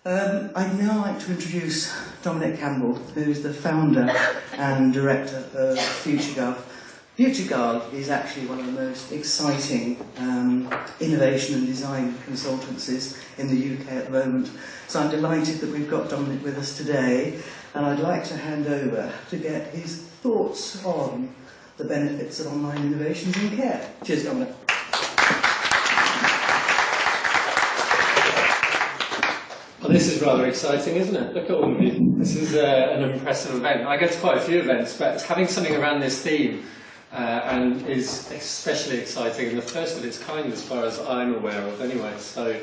I'd now like to introduce Dominic Campbell, who's the founder and director of FutureGov. FutureGov is actually one of the most exciting innovation and design consultancies in the UK at the moment. So I'm delighted that we've got Dominic with us today, and I'd like to hand over to get his thoughts on the benefits of online innovations in care. Cheers, Dominic. Well, this is rather exciting, isn't it? Look at all of you. This is an impressive event. I go to quite a few events, but having something around this theme and is especially exciting, and the first of its kind as far as I'm aware of anyway. So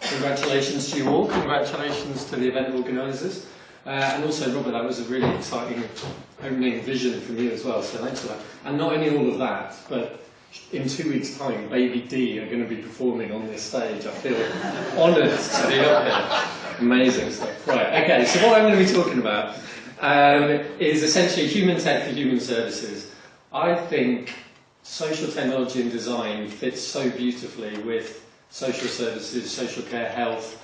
congratulations to you all, congratulations to the event organisers, and also Robert, that was a really exciting opening vision from you as well, so thanks for that. And not only all of that, but in 2 weeks' time, Baby D are going to be performing on this stage. I feel honoured to be up here. Amazing stuff. Right, okay, so what I'm going to be talking about is essentially human tech for human services. I think social technology and design fits so beautifully with social services, social care, health,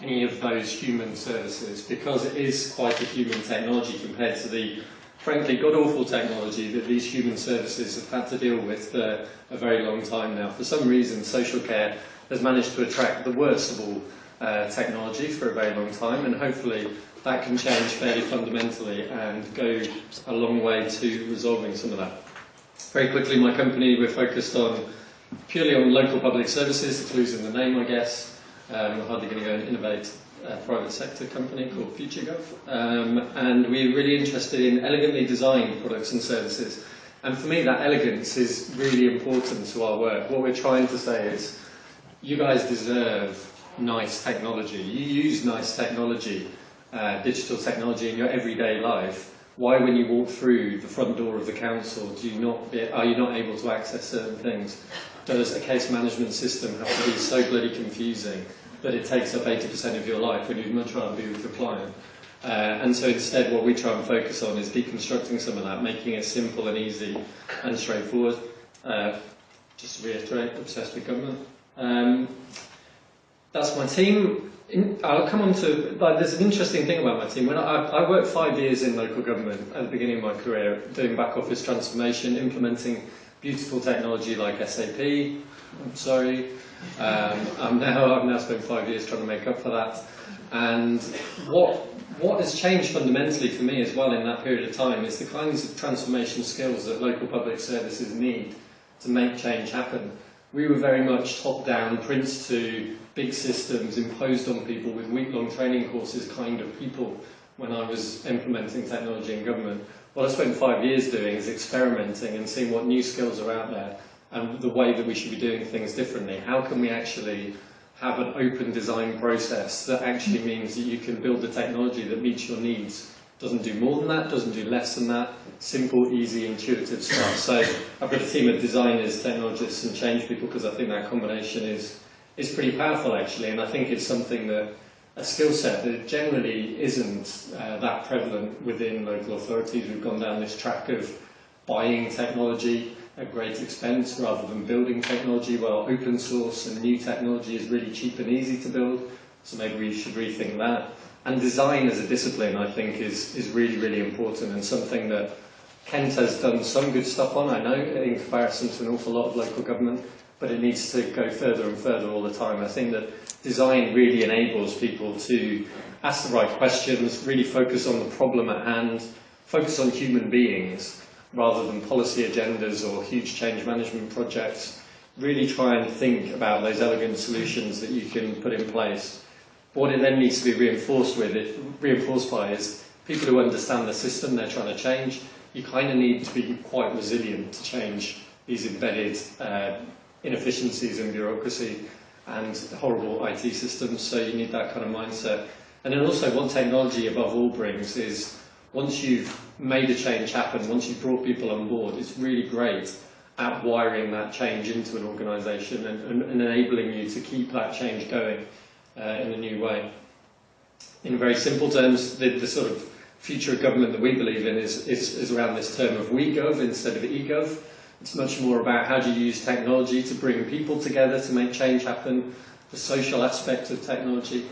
any of those human services, because it is quite a human technology compared to the frankly god-awful technology that these human services have had to deal with for a very long time now. For some reason, social care has managed to attract the worst of all technology for a very long time, and hopefully that can change fairly fundamentally and go a long way to resolving some of that. Very quickly, my company, we're focused purely on local public services, the clue's in the name, I guess. We're hardly going to go and innovate a private sector company called FutureGov, and we're really interested in elegantly designed products and services. And for me, that elegance is really important to our work. What we're trying to say is, you guys deserve nice technology. You use nice technology, digital technology in your everyday life. Why, when you walk through the front door of the council, are you not able to access certain things? Does a case management system have to be so bloody confusing that it takes up 80% of your life when you'd much rather be with your client? And so instead what we try and focus on is deconstructing some of that, making it simple and easy and straightforward. Just to reiterate, obsessed with government. That's my team. I'll come on to, there's an interesting thing about my team. When I worked 5 years in local government at the beginning of my career, doing back office transformation, implementing beautiful technology like SAP. I'm sorry. I've now spent 5 years trying to make up for that. And what has changed fundamentally for me as well in that period of time is the kinds of transformation skills that local public services need to make change happen. We were very much top-down, Prince 2, big systems imposed on people with week-long training courses kind of people when I was implementing technology in government. What I spent 5 years doing is experimenting and seeing what new skills are out there and the way that we should be doing things differently. How can we actually have an open design process that actually means that you can build the technology that meets your needs? Doesn't do more than that, doesn't do less than that. Simple, easy, intuitive stuff. So I've got a team of designers, technologists and change people because I think that combination is pretty powerful actually, and I think it's something that a skill set that generally isn't that prevalent within local authorities. We've gone down this track of buying technology at great expense rather than building technology. Well, open source and new technology is really cheap and easy to build, so maybe we should rethink that. And design as a discipline, I think, is really, really important and something that Kent has done some good stuff on, I know, in comparison to an awful lot of local government, but it needs to go further and further all the time. I think that design really enables people to ask the right questions, really focus on the problem at hand, focus on human beings rather than policy agendas or huge change management projects. Really try and think about those elegant solutions that you can put in place. What it then needs to be reinforced by is people who understand the system they're trying to change. You kind of need to be quite resilient to change these embedded inefficiencies in bureaucracy and horrible IT systems, so you need that kind of mindset. And then also what technology above all brings is, once you've made a change happen, once you've brought people on board, it's really great at wiring that change into an organisation and enabling you to keep that change going in a new way. In very simple terms, the sort of future of government that we believe in is around this term of WeGov instead of eGov. It's much more about how do you use technology to bring people together to make change happen, the social aspect of technology,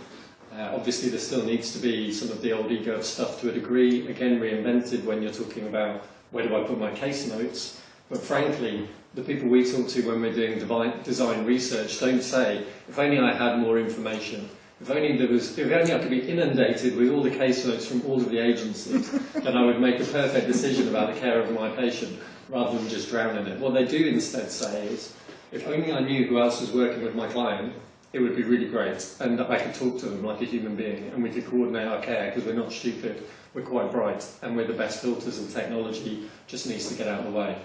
Obviously, there still needs to be some of the old eGov stuff to a degree, again reinvented when you're talking about where do I put my case notes. But frankly, the people we talk to when we're doing design research don't say, if only I had more information, if only I could be inundated with all the case notes from all of the agencies, then I would make a perfect decision about the care of my patient, rather than just drown in it. What they do instead say is, if only I knew who else was working with my client, it would be really great, and I could talk to them like a human being, and we could coordinate our care, because we're not stupid, we're quite bright, and we're the best filters, and technology just needs to get out of the way.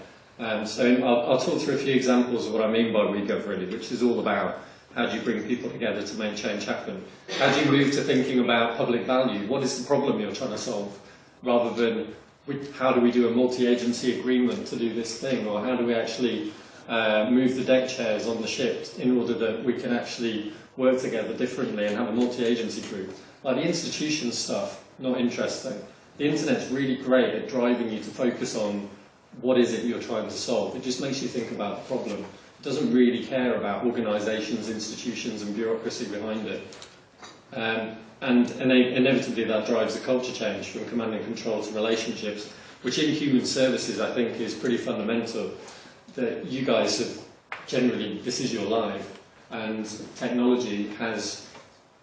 So I'll talk through a few examples of what I mean by WeGov really, which is all about how do you bring people together to make change happen? How do you move to thinking about public value? What is the problem you're trying to solve? Rather than how do we do a multi-agency agreement to do this thing, or how do we actually move the deck chairs on the ship in order that we can actually work together differently and have a multi-agency group. Like the institution stuff, not interesting. The internet's really great at driving you to focus on what is it you're trying to solve. It just makes you think about the problem. It doesn't really care about organisations, institutions and bureaucracy behind it. And inevitably that drives a culture change from command and control to relationships, which in human services I think is pretty fundamental. That you guys have generally, this is your life, and technology has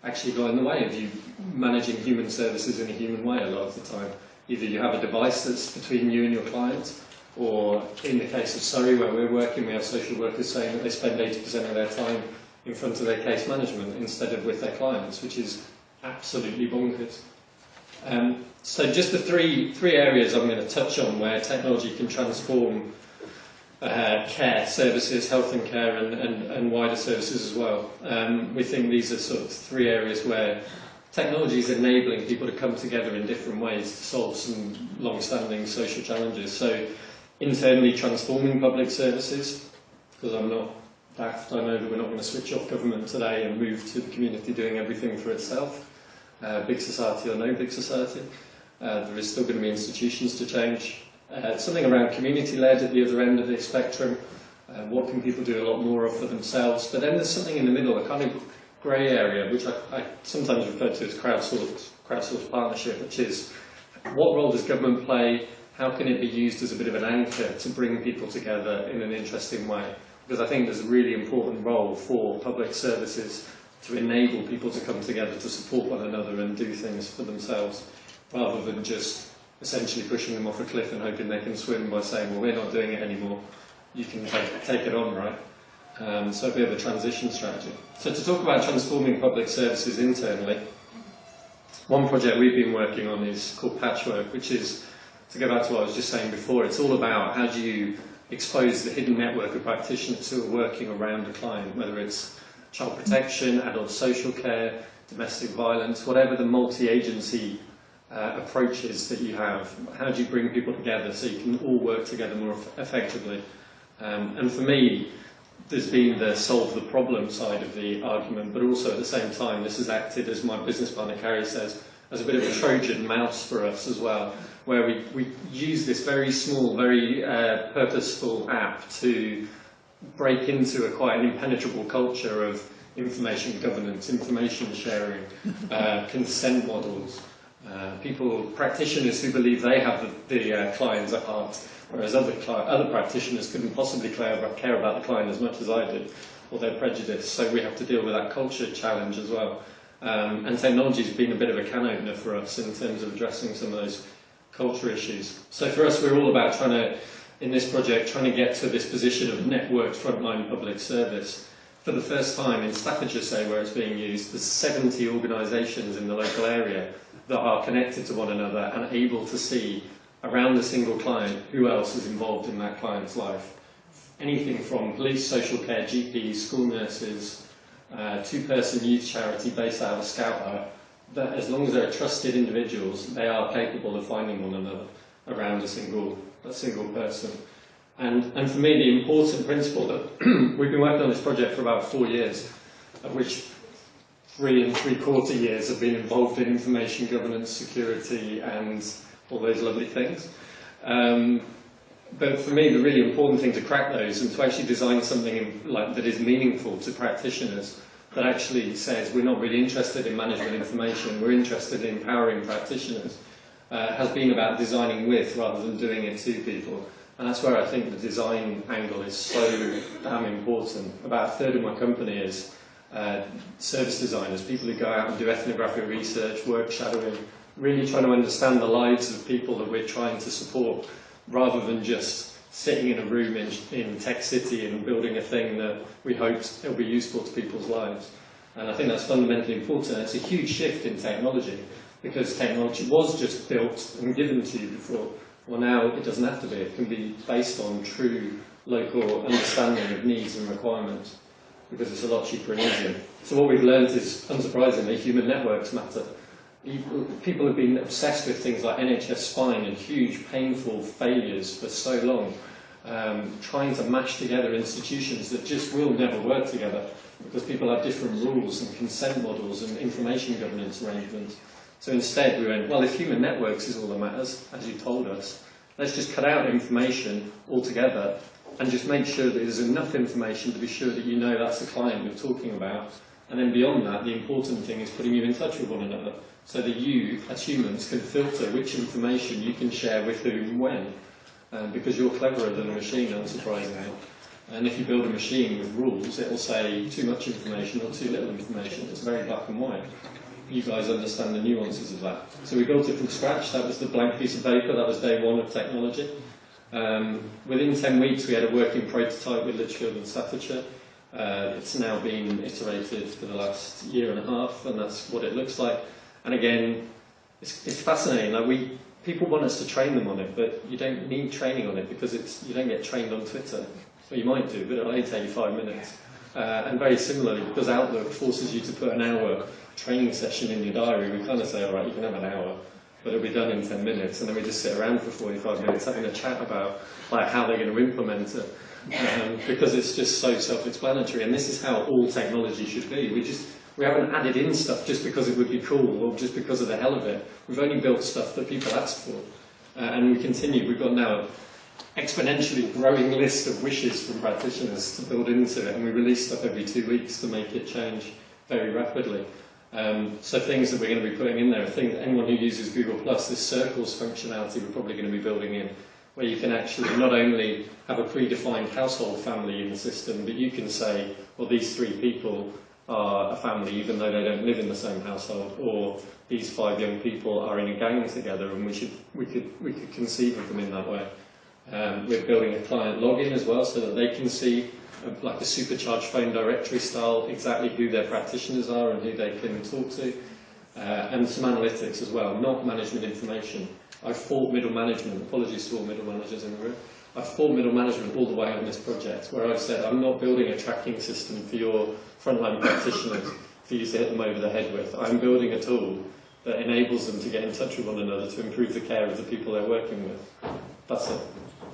actually got in the way of you managing human services in a human way a lot of the time. Either you have a device that's between you and your client, or in the case of Surrey where we're working, we have social workers saying that they spend 80% of their time in front of their case management instead of with their clients, which is absolutely bonkers. So just the three areas I'm going to touch on where technology can transform care services, health and care, and wider services as well. We think these are sort of three areas where technology is enabling people to come together in different ways to solve some long-standing social challenges. So internally transforming public services, because I'm not daft, I know that we're not going to switch off government today and move to the community doing everything for itself, big society or no big society. There is still going to be institutions to change. Something around community-led at the other end of the spectrum. What can people do a lot more of for themselves? But then there's something in the middle, a kind of grey area, which I sometimes refer to as crowdsourced partnership, which is what role does government play? How can it be used as a bit of an anchor to bring people together in an interesting way? Because I think there's a really important role for public services to enable people to come together to support one another and do things for themselves, rather than just essentially pushing them off a cliff and hoping they can swim by saying, well, we're not doing it anymore, you can take it on, right? So a bit of a transition strategy. So to talk about transforming public services internally, one project we've been working on is called Patchwork, which is, to go back to what I was just saying before, it's all about how do you expose the hidden network of practitioners who are working around a client, whether it's child protection, adult social care, domestic violence, whatever the multi-agency approaches that you have. How do you bring people together so you can all work together more effectively? And for me, there's been the solve the problem side of the argument, but also at the same time this has acted, as my business partner Carrie says, as a bit of a Trojan mouse for us as well, where we use this very small, very purposeful app to break into a quite an impenetrable culture of information governance, information sharing, consent models, practitioners who believe they have the clients at heart, whereas other practitioners couldn't possibly care about the client as much as I did, or they're prejudiced, so we have to deal with that culture challenge as well. And technology has been a bit of a can opener for us in terms of addressing some of those culture issues. So for us, we're all about in this project, trying to get to this position of networked frontline public service. For the first time in Staffordshire, say, where it's being used, there's 70 organisations in the local area that are connected to one another and able to see around the single client who else is involved in that client's life. Anything from police, social care, GPs, school nurses, two-person youth charity based out of a scout hut, that as long as they're trusted individuals, they are capable of finding one another around a single person. And for me, the important principle that we've been working on this project for about 4 years, of which 3 3/4 years have been involved in information governance, security, and all those lovely things. But for me, the really important thing to crack those and to actually design something that is meaningful to practitioners that actually says we're not really interested in management information, we're interested in empowering practitioners, has been about designing with rather than doing it to people. And that's where I think the design angle is so damn important. About a third of my company is service designers, people who go out and do ethnographic research, work shadowing, really trying to understand the lives of people that we're trying to support, rather than just sitting in a room in Tech City and building a thing that we hope will be useful to people's lives. And I think that's fundamentally important. It's a huge shift in technology, because technology was just built and given to you before. Well, now it doesn't have to be. It can be based on true local understanding of needs and requirements, because it's a lot cheaper and easier. So what we've learned is, unsurprisingly, human networks matter. People have been obsessed with things like NHS spine and huge painful failures for so long, trying to mash together institutions that just will never work together, because people have different rules and consent models and information governance arrangements. So instead we went, well, if human networks is all that matters, as you told us, let's just cut out information altogether and just make sure that there's enough information to be sure that you know that's the client you're talking about. And then beyond that, the important thing is putting you in touch with one another, so that you, as humans, can filter which information you can share with whom when. Because you're cleverer than a machine, unsurprisingly. And if you build a machine with rules, it will say too much information or too little information. It's very black and white. You guys understand the nuances of that. So we built it from scratch. That was the blank piece of paper. That was day one of technology. Within 10 weeks, we had a working prototype with Lichfield and Staffordshire. It's now been iterated for the last year and a half, and that's what it looks like. And again, it's fascinating. Like people want us to train them on it, but you don't need training on it, because you don't get trained on Twitter. Well, you might do, but it'll only take you 5 minutes. And very similarly, because Outlook forces you to put an hour training session in your diary, we kind of say, all right, you can have an hour, but it'll be done in 10 minutes, and then we just sit around for 45 minutes having a chat about like how they're going to implement it, because it's just so self-explanatory. And this is how all technology should be. We haven't added in stuff just because it would be cool or just because of the hell of it. We've only built stuff that people ask for, and we continue. We've got now an exponentially growing list of wishes from practitioners to build into it, and we release stuff every 2 weeks to make it change very rapidly. So things that we're going to be putting in there, I think anyone who uses Google+, this circles functionality we're probably going to be building in, where you can actually not only have a predefined household family in the system, but you can say, well, these 3 people are a family even though they don't live in the same household, or these 5 young people are in a gang together, and we could conceive of them in that way. We're building a client login as well, so that they can see, like a supercharged phone directory style, exactly who their practitioners are and who they can talk to, and some analytics as well, not management information. I've fought middle management, apologies to all middle managers in the room, I've fought middle management all the way on this project, where I've said I'm not building a tracking system for your frontline practitioners for you to hit them over the head with. I'm building a tool that enables them to get in touch with one another to improve the care of the people they're working with. That's it.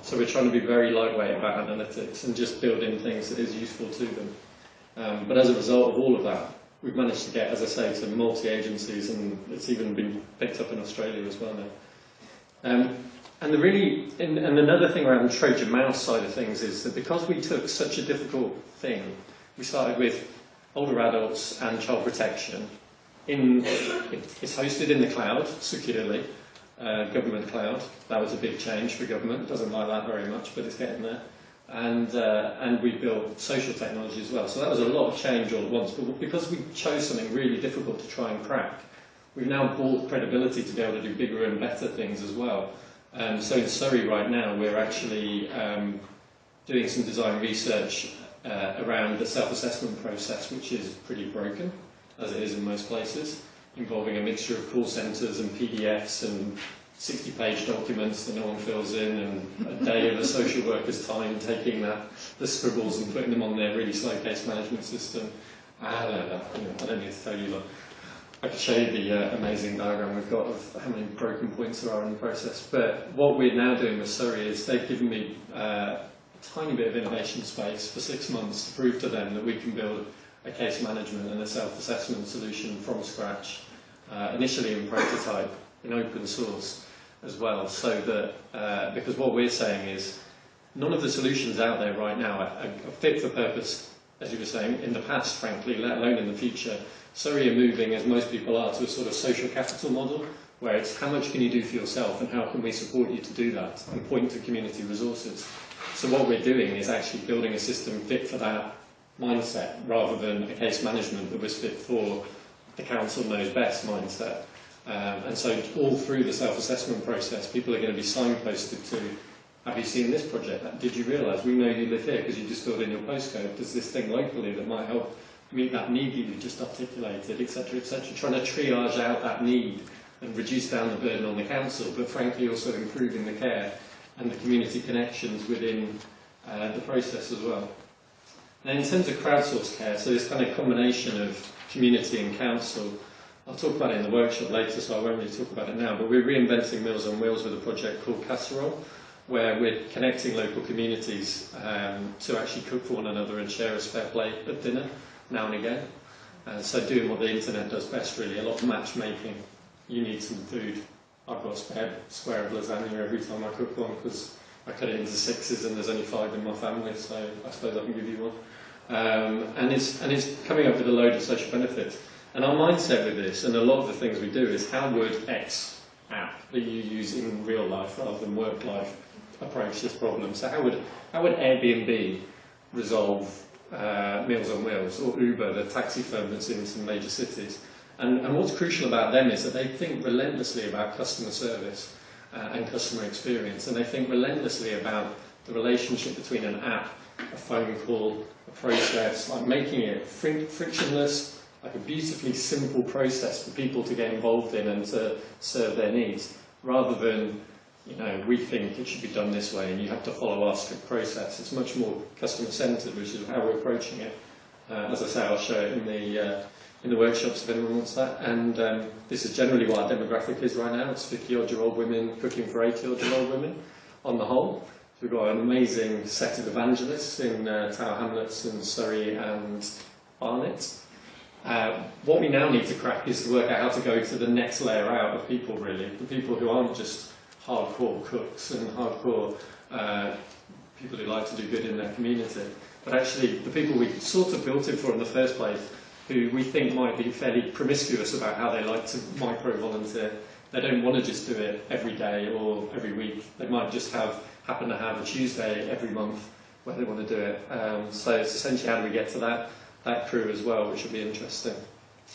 So we're trying to be very lightweight about analytics and just build in things that is useful to them. But as a result of all of that, we've managed to get, as I say, to multi-agencies, and it's even been picked up in Australia as well now. And another thing around the Trojan mouse side of things is that because we took such a difficult thing, we started with older adults and child protection. It's hosted in the cloud securely. Government cloud, that was a big change for government, doesn't like that very much, but it's getting there. And we built social technology as well, so that was a lot of change all at once, but because we chose something really difficult to try and crack, we've now bought credibility to be able to do bigger and better things as well. So in Surrey right now, we're actually doing some design research around the self-assessment process, which is pretty broken, as it is in most places, involving a mixture of call centres and PDFs and 60-page documents that no one fills in, and a day of a social worker's time taking the scribbles and putting them on their really slow case management system. I don't need to tell you, I could show you the amazing diagram we've got of how many broken points there are in the process. But what we're now doing with Surrey is they've given me a tiny bit of innovation space for 6 months to prove to them that we can build a case management and a self-assessment solution from scratch, initially in prototype, in open source as well, so that, because what we're saying is, none of the solutions out there right now are fit for purpose as you were saying, in the past, frankly, let alone in the future. Surrey are moving, as most people are, to a sort of social capital model, where it's how much can you do for yourself and how can we support you to do that, and point to community resources. So what we're doing is actually building a system fit for that mindset, rather than a case management that was fit for the council knows best mindset. And so all through the self-assessment process, people are going to be signposted to, have you seen this project? Did you realise we know you live here because you just filled in your postcode? There's this thing locally that might help meet that need that you just articulated, etc., etc. Trying to triage out that need and reduce down the burden on the council, but frankly also improving the care and the community connections within the process as well. Now in terms of crowdsourced care, so this kind of combination of community and council, I'll talk about it in the workshop later, so I won't really talk about it now, but we're reinventing Meals on Wheels with a project called Casserole, where we're connecting local communities to actually cook for one another and share a spare plate at dinner now and again. So doing what the internet does best, really, a lot of matchmaking. You need some food. I've got a spare square of lasagna every time I cook one because I cut it into sixes and there's only 5 in my family, so I suppose I can give you one. And it's coming up with a load of social benefits. And our mindset with this, and a lot of the things we do, is how would X app that you use in real life rather than work life approach this problem? So how would Airbnb resolve Meals on Wheels, or Uber, the taxi firm that's in some major cities? And what's crucial about them is that they think relentlessly about customer service and customer experience, and they think relentlessly about the relationship between an app, a phone call, a process, like making it frictionless, like a beautifully simple process for people to get involved in and to serve their needs, rather than, you know, we think it should be done this way and you have to follow our strict process. It's much more customer-centred, which is how we're approaching it. As I say, I'll show it in the workshops if anyone wants that. And this is generally what our demographic is right now. It's 50-odd-year-old women cooking for 80-odd-year-old women on the whole. So we've got an amazing set of evangelists in Tower Hamlets and Surrey and Barnet. What we now need to crack is to work out how to go to the next layer out of people, really. The people who aren't just hardcore cooks and hardcore people who like to do good in their community, but actually the people we sort of built it for in the first place, who we think might be fairly promiscuous about how they like to micro-volunteer. They don't want to just do it every day or every week. They might just happen to have a Tuesday every month where they want to do it. So it's essentially how do we get to that crew as well, which will be interesting.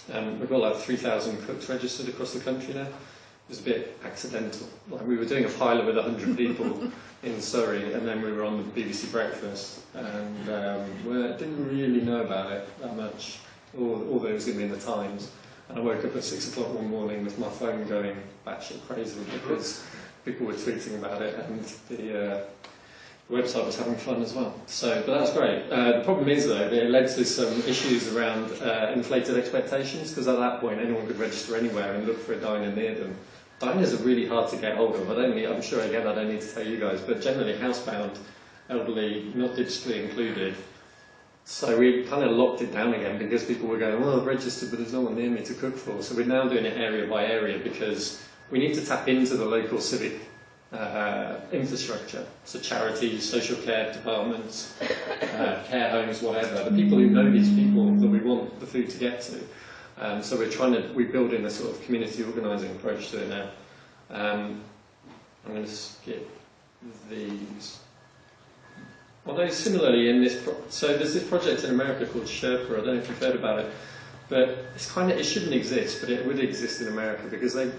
We've got like 3,000 cooks registered across the country now. It was a bit accidental. Like we were doing a pilot with 100 people in Surrey, and then we were on the BBC Breakfast, and we didn't really know about it that much, although it was going to be in the Times. And I woke up at 6 o'clock one morning with my phone going batshit crazy because people were tweeting about it, and the website was having fun as well. So, but that's great. The problem is, though, that it led to some issues around inflated expectations, because at that point anyone could register anywhere and look for a diner near them. Diners are really hard to get hold of. I'm sure, again, I don't need to tell you guys, but generally housebound, elderly, not digitally included. So we kind of locked it down again because people were going, well, I've registered, but there's no one near me to cook for. So we're now doing it area by area because we need to tap into the local civic infrastructure, so charities, social care departments, care homes, whatever, the people who know these people that we want the food to get to. So we're building a sort of community organising approach to it now. I'm going to skip these. Although similarly in this, so there's this project in America called Sherpa, I don't know if you've heard about it, but it shouldn't exist, but it would exist in America because their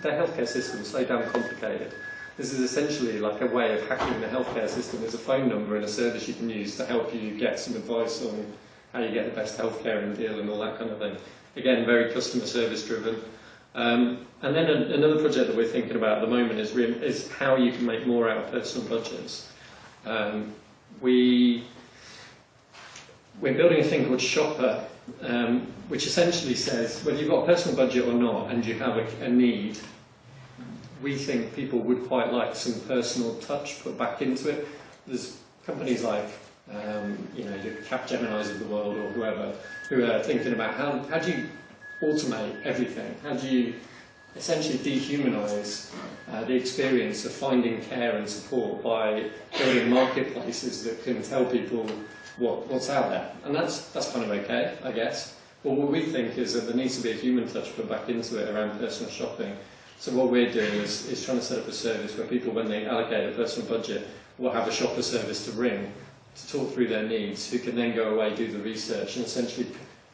healthcare system is so damn complicated. This is essentially like a way of hacking the healthcare system. There's a phone number and a service you can use to help you get some advice on how you get the best healthcare and deal and all that kind of thing. Again, very customer service driven. And then another project that we're thinking about at the moment is how you can make more out of personal budgets. We're building a thing called Shopper, which essentially says whether you've got a personal budget or not and you have a need, we think people would quite like some personal touch put back into it. There's companies like the Capgeminis of the world or whoever who are thinking about how do you automate everything? How do you essentially dehumanise the experience of finding care and support by building marketplaces that can tell people what's out there. And that's kind of okay, I guess. But what we think is that there needs to be a human touch put back into it around personal shopping. So what we're doing is trying to set up a service where people, when they allocate a personal budget, will have a shopper service to ring, to talk through their needs, who can then go away, do the research, and essentially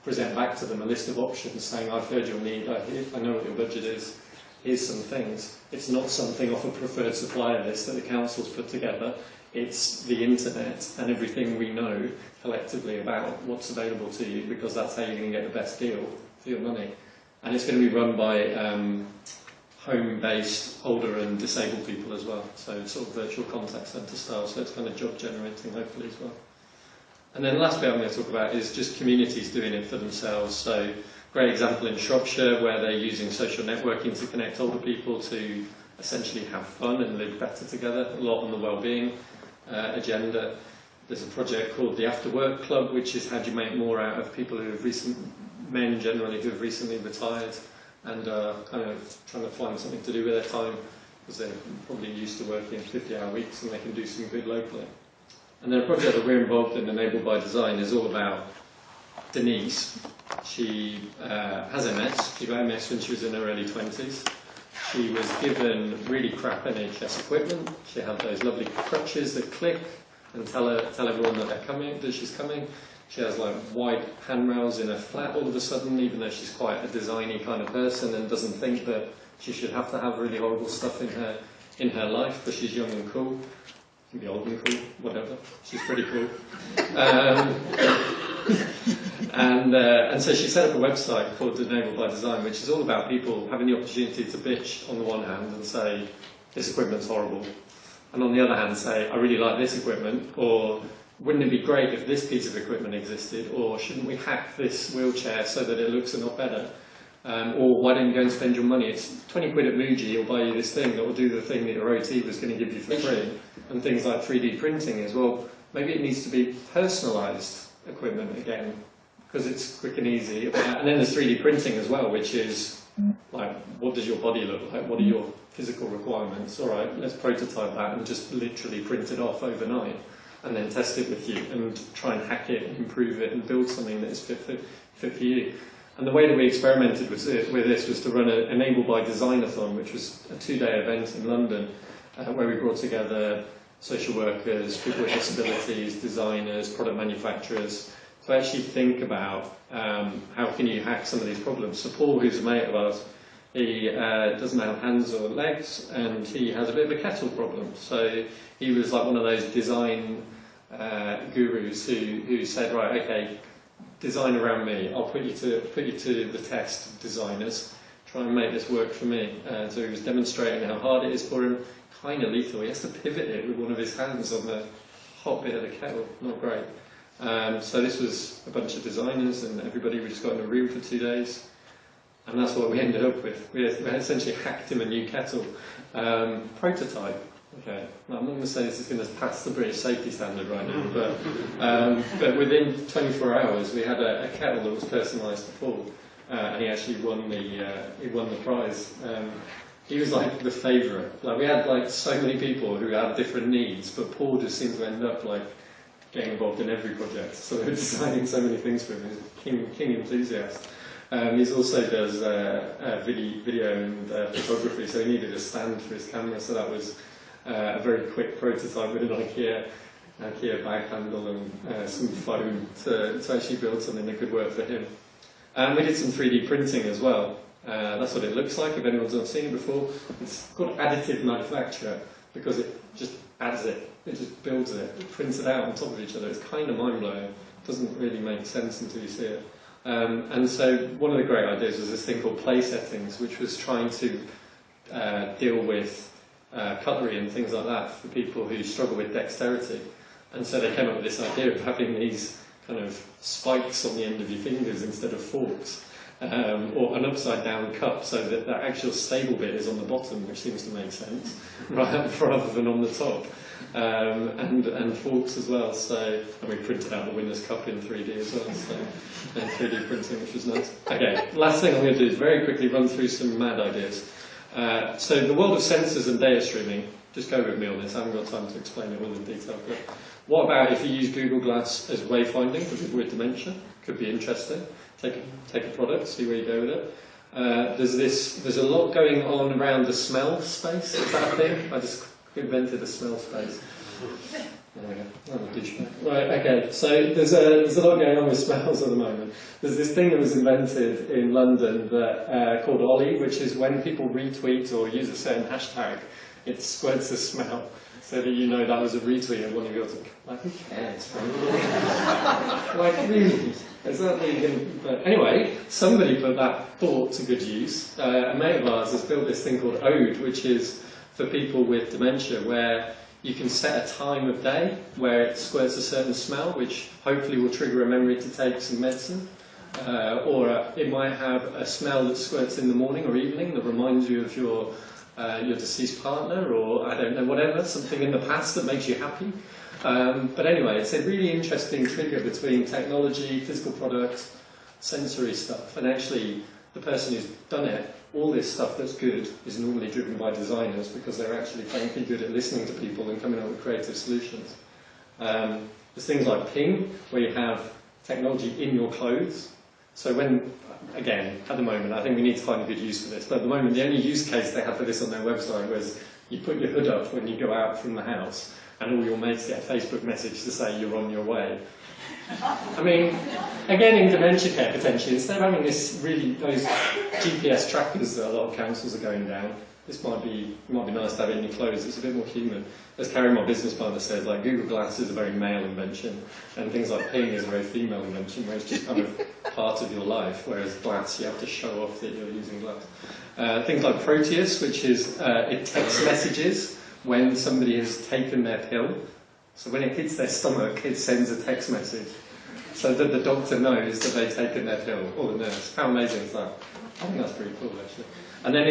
present back to them a list of options, saying, I've heard your need, I know what your budget is, here's some things. It's not something off a preferred supplier list that the council's put together. It's the internet and everything we know collectively about what's available to you, because that's how you're going to get the best deal for your money. And it's going to be run by home-based older and disabled people as well, so sort of virtual contact centre style, so it's kind of job generating hopefully as well. And then the last bit I'm going to talk about is just communities doing it for themselves. So great example in Shropshire, where they're using social networking to connect older people to essentially have fun and live better together, a lot on the wellbeing agenda. There's a project called the After Work Club, which is how do you make more out of people who have men generally who have recently retired and kind of trying to find something to do with their time, because they're probably used to working 50-hour weeks and they can do some good locally. And then a project that we're involved in, Enabled by Design, is all about Denise. She has MS. She got MS when she was in her early 20s. She was given really crap NHS equipment. She had those lovely crutches that click and tell everyone that they're coming, that she's coming. She has like wide handrails in her flat all of a sudden, even though she's quite a designy kind of person and doesn't think that she should have to have really horrible stuff in her life, but she's young and cool. She can be old and cool, whatever. She's pretty cool. And so she set up a website called Enabled by Design, which is all about people having the opportunity to bitch on the one hand and say, this equipment's horrible, and on the other hand say, I really like this equipment, or wouldn't it be great if this piece of equipment existed, or shouldn't we hack this wheelchair so that it looks a lot better? Or why don't you go and spend your money? It's 20 quid at Muji, will buy you this thing that will do the thing that your OT was going to give you for free. And things like 3D printing as well. Maybe it needs to be personalised equipment again, because it's quick and easy. And then there's 3D printing as well, which is like, what does your body look like? What are your physical requirements? All right, let's prototype that and just literally print it off overnight, and then test it with you and try and hack it and improve it and build something that is fit for you. And the way that we experimented with this was to run an Enabled by Design-a-thon, which was a 2-day event in London, where we brought together social workers, people with disabilities, designers, product manufacturers, to actually think about how can you hack some of these problems. So Paul, who's a mate of ours, he doesn't have hands or legs, and he has a bit of a kettle problem. So he was like one of those design gurus who said, right, okay, design around me. I'll put you to the test, designers. Try and make this work for me. So he was demonstrating how hard it is for him. Kind of lethal. He has to pivot it with one of his hands on the hot bit of the kettle. Not great. So this was a bunch of designers and everybody. We just got in a room for 2 days. And that's what we ended up with. We essentially hacked him a new kettle. Prototype. Okay, now, I'm not going to say this is going to pass the British safety standard right now, but within 24 hours we had a kettle that was personalised to Paul, and he actually won the prize. He was like the favourite. Like, we had like so many people who had different needs, but Paul just seemed to end up like getting involved in every project. So they were designing so many things for him. He's a king enthusiast. He also does video and photography, so he needed a stand for his camera, so that was a very quick prototype with an IKEA bag handle and some foam to actually build something that could work for him. And we did some 3D printing as well. That's what it looks like if anyone's not seen it before. It's called additive manufacture because it just adds it, it just builds it, it prints it out on top of each other. It's kind of mind-blowing. It doesn't really make sense until you see it. And so one of the great ideas was this thing called play settings, which was trying to deal with cutlery and things like that for people who struggle with dexterity. And so they came up with this idea of having these kind of spikes on the end of your fingers instead of forks, or an upside down cup so that the actual stable bit is on the bottom, which seems to make sense, rather than on the top. And forks as well, so, and we printed out the winner's cup in 3D as well, so, and 3D printing, which was nice. Okay, last thing I'm going to do is very quickly run through some mad ideas. So the world of sensors and data streaming just go with me on this. I haven't got time to explain it all in detail. But what about if you use Google Glass as wayfinding for people with dementia? Could be interesting. Take a product, see where you go with it. There's a lot going on around the smell space. Is that a thing? I just invented a smell space. There we go. I'm a douchebag. Right, okay. So there's a lot going on with smells at the moment. There's this thing that was invented in London that called Ollie, which is when people retweet or use a certain hashtag, it squirts a smell, so that you know that was a retweet of one of yours. Like, who cares? Like, really? Is that even? But anyway, somebody put that thought to good use. A mate of ours has built this thing called Ode, which is for people with dementia, where you can set a time of day where it squirts a certain smell, which hopefully will trigger a memory to take some medicine. Or it might have a smell that squirts in the morning or evening that reminds you of your deceased partner, or I don't know, whatever, something in the past that makes you happy. But anyway, it's a really interesting trigger between technology, physical products, sensory stuff, and actually the person who's done it, all this stuff that's good is normally driven by designers because they're actually frankly good at listening to people and coming up with creative solutions. There's things like Ping, where you have technology in your clothes. So when, again, at the moment, I think we need to find a good use for this, but at the moment the only use case they had for this on their website was you put your hood up when you go out from the house and all your mates get a Facebook message to say you're on your way. I mean, again, in dementia care potentially, instead of having those GPS trackers that a lot of councils are going down, this might be nice to have it in your clothes. It's a bit more human. As Carrie, my business partner, said, like, Google Glass is a very male invention, and things like Ping is a very female invention, where it's just kind of part of your life, whereas glass, you have to show off that you're using glass. Things like Proteus, which is it text messages when somebody has taken their pill. So when it hits their stomach, it sends a text message, so that the doctor knows that they've taken their pill, or the nurse. How amazing is that? I think that's pretty cool, actually. And then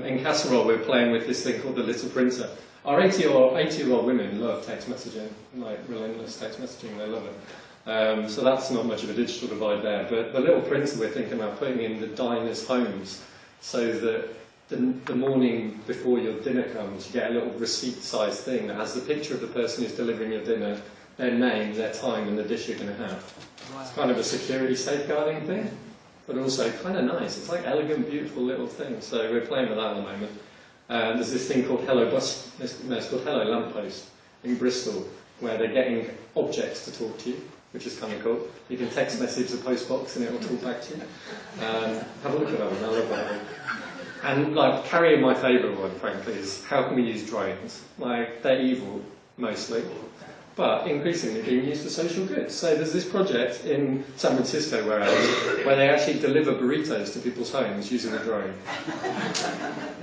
in Casserole, we're playing with this thing called the Little Printer. Our 80-year-old women love text messaging, like relentless text messaging, they love it. So that's not much of a digital divide there. But the Little Printer we're thinking about putting in the diners' homes, so that the morning before your dinner comes, you get a little receipt-sized thing that has the picture of the person who's delivering your dinner, their name, their time, and the dish you're going to have. Wow. It's kind of a security safeguarding thing, but also kind of nice. It's like elegant, beautiful little thing. So we're playing with that at the moment. There's this thing called it's called Hello Lamppost in Bristol, where they're getting objects to talk to you, which is kind of cool. You can text message the postbox and it will talk back to you. Have a look at that one, I love that one. And like, Carrie, my favourite one, frankly, is how can we use drones? Like, they're evil, mostly, but increasingly being used for social good. So there's this project in San Francisco where I was, where they actually deliver burritos to people's homes using a drone,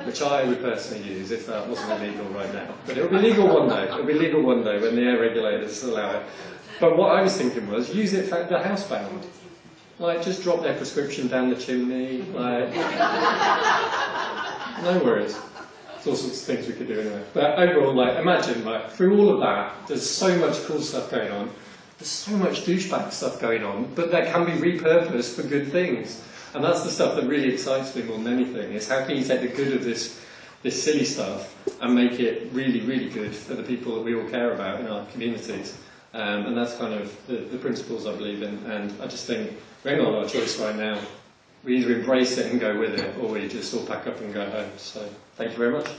which I would personally use if that wasn't illegal right now. But it'll be legal one day. It'll be legal one day when the air regulators allow it. But what I was thinking was, use it for the housebound. Like, just drop their prescription down the chimney, like, no worries. There's all sorts of things we could do anyway. But overall, like, imagine, like, through all of that, there's so much cool stuff going on. There's so much douchebag stuff going on, but that can be repurposed for good things. And that's the stuff that really excites me more than anything, is how can you take the good of this silly stuff and make it really, really good for the people that we all care about in our communities. And that's kind of the principles I believe in, and I just think we ain't got a lot of choice right now. We either embrace it and go with it, or we just all pack up and go home. So, thank you very much.